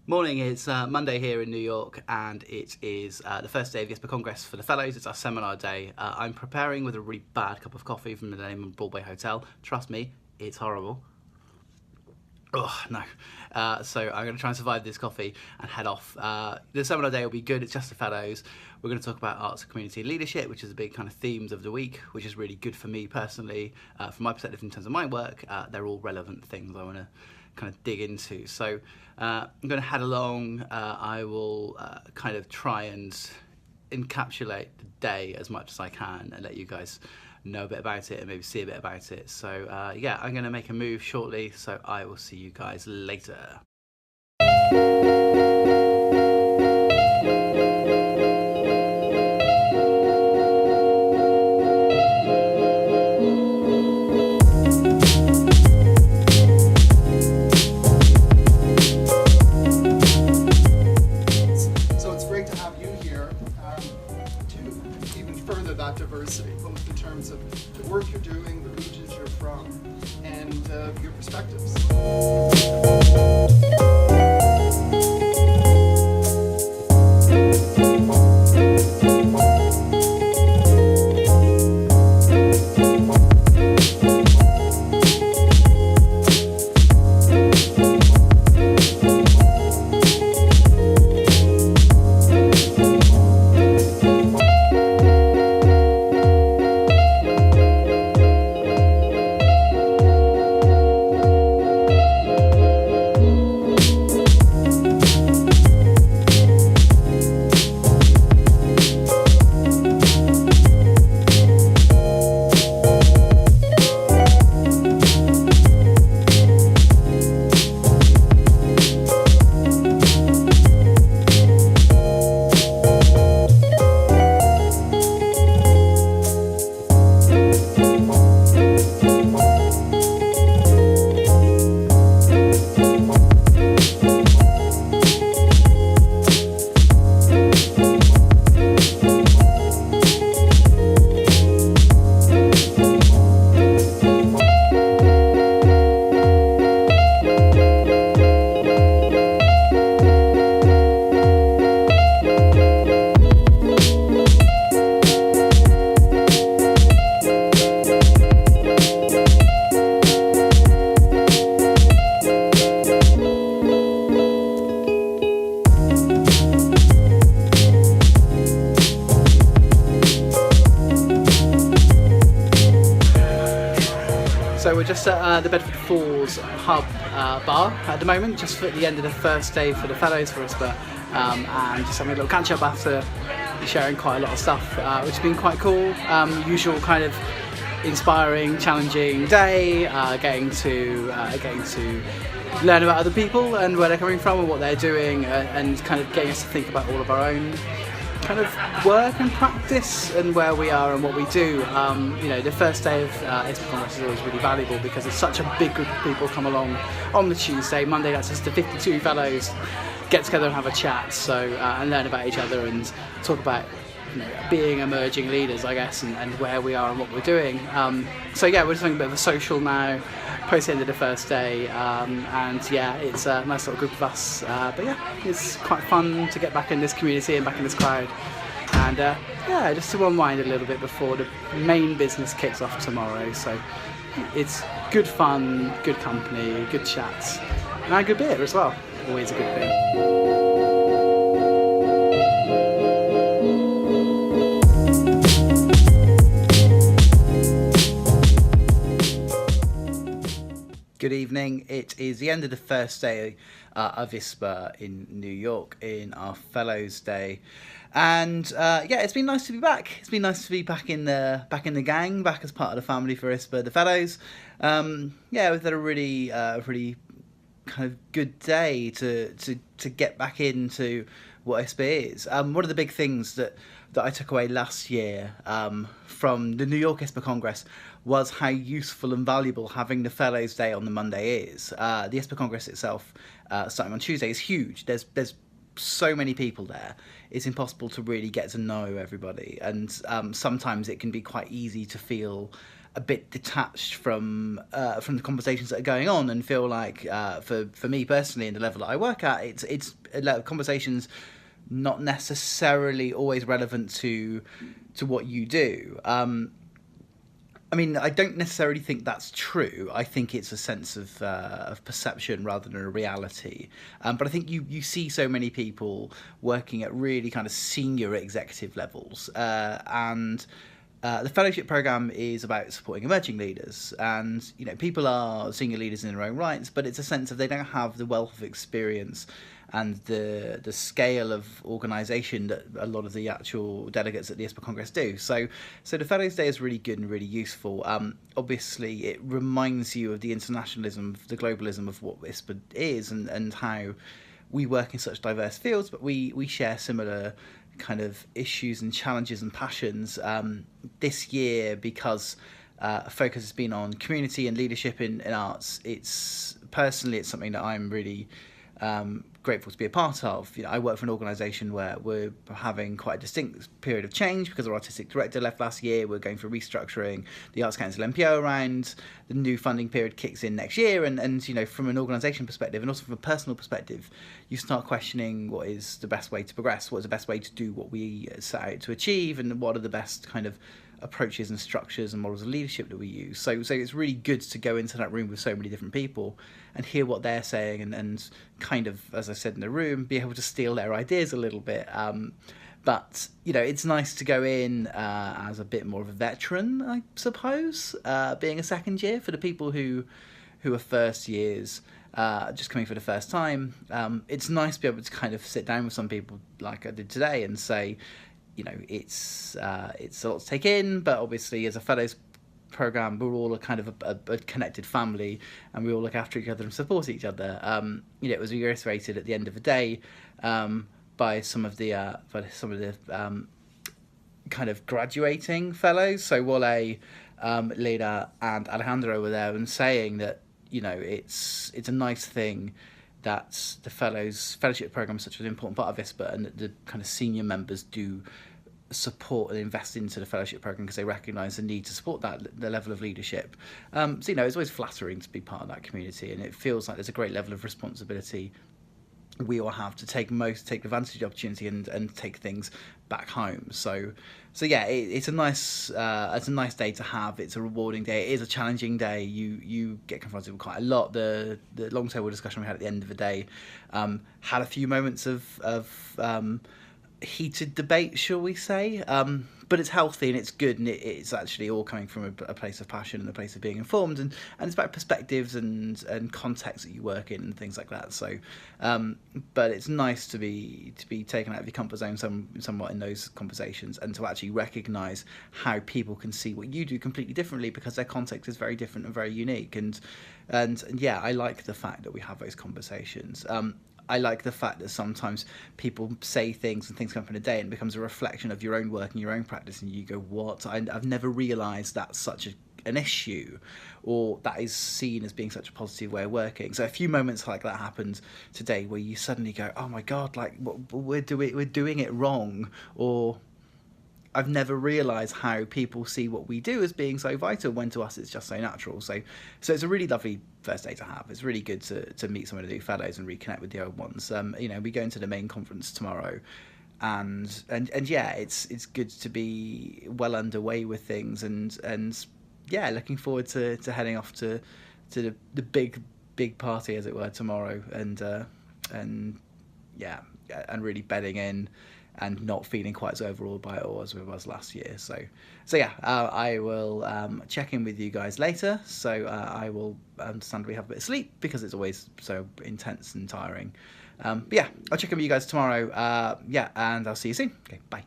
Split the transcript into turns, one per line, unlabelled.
Morning, it's Monday here in New York, and it is the first day of the ISPA Congress for the Fellows. It's our seminar day. I'm preparing with a really bad cup of coffee from the name of Broadway Hotel. Trust me, it's horrible. Oh, no. So I'm going to try and survive this coffee and head off. The seminar day will be good. It's just the Fellows. We're going to talk about arts and community leadership, which is the big kind of themes of the week, which is really good for me personally. From my perspective in terms of my work, they're all relevant things I want to kind of dig into. So I'm going to head along. I will kind of try and encapsulate the day as much as I can and let you guys know a bit about it and maybe see a bit about it. So yeah, I'm going to make a move shortly, so I will see you guys later.
Diversity, both in terms of the work you're doing, the regions you're from, and your perspectives. So we're just at the Bedford Falls Hub bar at the moment, just at the end of the first day for the Fellows for ISPA, and just having a little catch up after sharing quite a lot of stuff, which has been quite cool. Usual kind of inspiring, challenging day, getting to learn about other people and where they're coming from and what they're doing, and kind of getting us to think about all of our own kind of work and practice and where we are and what we do. You know, the first day of ISPA Congress is always really valuable because it's such a big group of people come along on the Tuesday. Monday, that's just the 52 fellows get together and have a chat, so and learn about each other and talk about, you know, being emerging leaders, I guess, and where we are and what we're doing. So yeah, we're just doing a bit of a social now, post the end of the first day, and yeah, it's a nice little group of us, but yeah, it's quite fun to get back in this community and back in this crowd, and yeah, just to unwind a little bit before the main business kicks off tomorrow. So it's good fun, good company, good chats, and a good beer as well, always a good thing. Good evening. It is the end of the first day of ISPA in New York in our Fellows Day, and yeah, it's been nice to be back. It's been nice to be back in the gang, back as part of the family for ISPA, the Fellows. Yeah, we've had a really kind of good day to get back into what ISPA is. One of the big things that I took away last year from the New York ISPA Congress was how useful and valuable having the Fellows Day on the Monday is. The ISPA Congress itself, starting on Tuesday, is huge. There's so many people there. It's impossible to really get to know everybody, and sometimes it can be quite easy to feel a bit detached from the conversations that are going on, and feel like for me personally, in the level that I work at, it's conversations not necessarily always relevant to what you do. I mean, I don't necessarily think that's true. I think it's a sense of perception rather than a reality. But I think you see so many people working at really kind of senior executive levels, and the fellowship program is about supporting emerging leaders. And people are senior leaders in their own rights, but it's a sense of they don't have the wealth of experience and the scale of organisation that a lot of the actual delegates at the ISPA Congress do. So the Fellows Day is really good and really useful. Obviously, it reminds you of the internationalism, the globalism of what ISPA is, and how we work in such diverse fields, but we share similar kind of issues and challenges and passions. This year, because focus has been on community and leadership in arts, it's something that I'm really grateful to be a part of. I work for an organisation where we're having quite a distinct period of change because our artistic director left last year. We're going for restructuring the Arts Council MPO around. The new funding period kicks in next year, and from an organisation perspective and also from a personal perspective, you start questioning what is the best way to progress, what is the best way to do what we set out to achieve, and what are the best kind of approaches and structures and models of leadership that we use. So it's really good to go into that room with so many different people and hear what they're saying, and kind of, as I said in the room, be able to steal their ideas a little bit. But it's nice to go in as a bit more of a veteran, I suppose, being a second year. For the people who are first years, just coming for the first time, it's nice to be able to kind of sit down with some people like I did today and say, it's a lot to take in, but obviously as a fellows program, we're all a kind of a connected family, and we all look after each other and support each other. It was reiterated at the end of the day by some of the kind of graduating fellows. So Wale, Leda, and Alejandro were there and saying that it's a nice thing that the fellowship program is such an important part of ISPA, and that the kind of senior members do support and invest into the fellowship program because they recognise the need to support the level of leadership. So it's always flattering to be part of that community, and it feels like there's a great level of responsibility we all have to take advantage of the opportunity and take things back home. So yeah, it's a nice day to have. It's a rewarding day. It is a challenging day. You get confronted with quite a lot. The long table discussion we had at the end of the day had a few moments of heated debate, shall we say, but it's healthy and it's good, and it's actually all coming from a place of passion and a place of being informed, and it's about perspectives and context that you work in and things like that. So but it's nice to be taken out of your comfort zone somewhat in those conversations, and to actually recognise how people can see what you do completely differently because their context is very different and very unique, and yeah, I like the fact that we have those conversations. I like the fact that sometimes people say things and things come up in a day and it becomes a reflection of your own work and your own practice, and you go, what? I've never realised that's such an issue, or that is seen as being such a positive way of working. So a few moments like that happened today where you suddenly go, oh my God, like we're doing it wrong, or I've never realised how people see what we do as being so vital when to us it's just so natural. So it's a really lovely first day to have. It's really good to meet some of the new fellows and reconnect with the old ones. We go into the main conference tomorrow, and yeah, it's good to be well underway with things, and yeah, looking forward to heading off to the big party, as it were, tomorrow, and yeah, and really bedding in and not feeling quite as overawed by it all as we was last year. So yeah, I will check in with you guys later. So I will understandably have a bit of sleep because it's always so intense and tiring. But yeah, I'll check in with you guys tomorrow. Yeah, and I'll see you soon. Okay, bye.